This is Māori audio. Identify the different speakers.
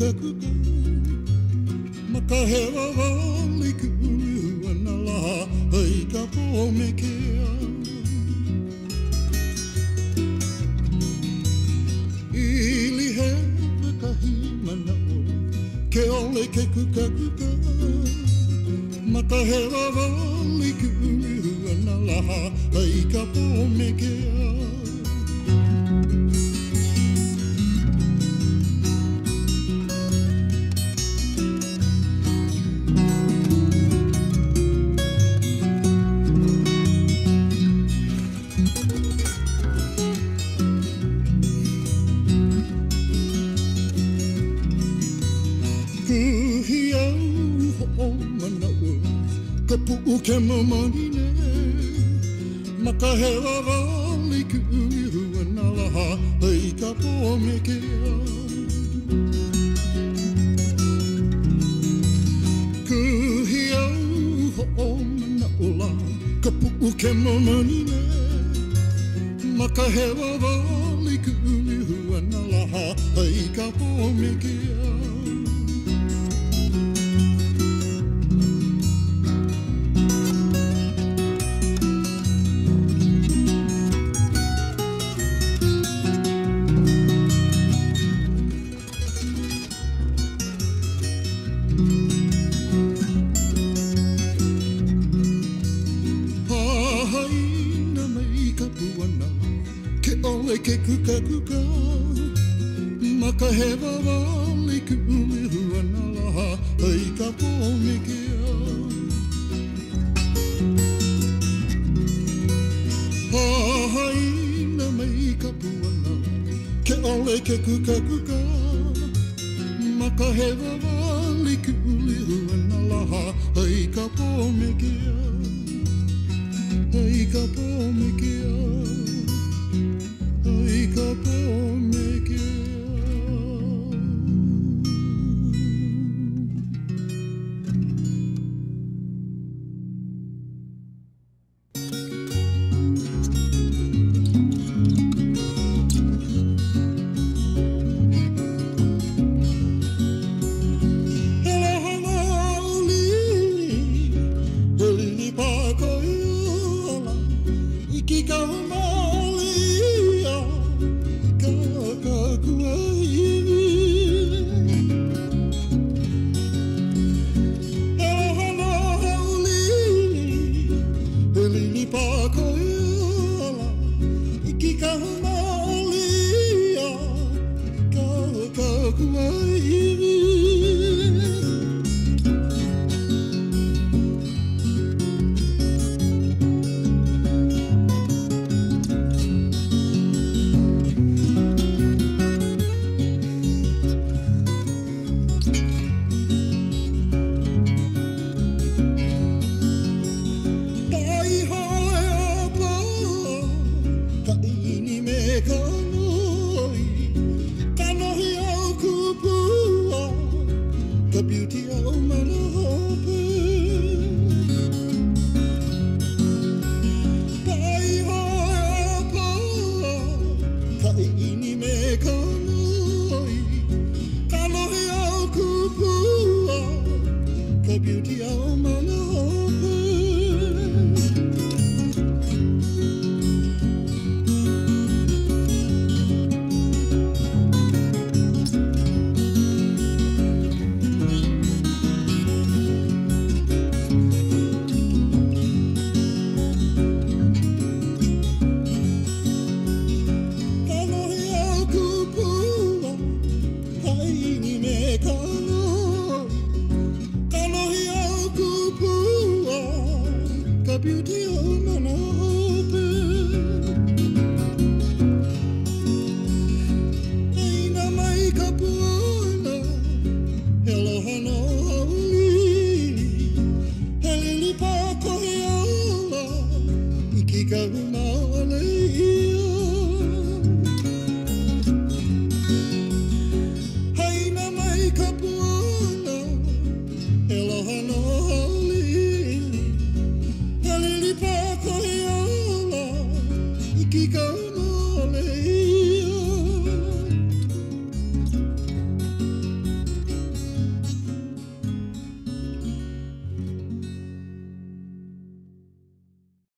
Speaker 1: kuka Makahewa wali kuru analaha Hei ka pōmekea Ili hewa kahi mana o Ke ole ke kuka Makahewa wali kuru analaha Hei ka pōmekea Kapu'u ke mamani ne Makahewa wali ku'iru analaha Hei ka pōmekea Kuhi au ho'o mana ola Kapu'u ke mamani ne Makahewa wali ku'iru analaha Hei ka pōmekea Ke kuka Makahewa wali ku'iru analaha Hei ka pōmekea Hahaina mai ka puana Ke ole ke kuka Makahewa wali ku'iru analaha Hei ka pōmekea Hei ka pōmekea Hei ka pōmekea Kuai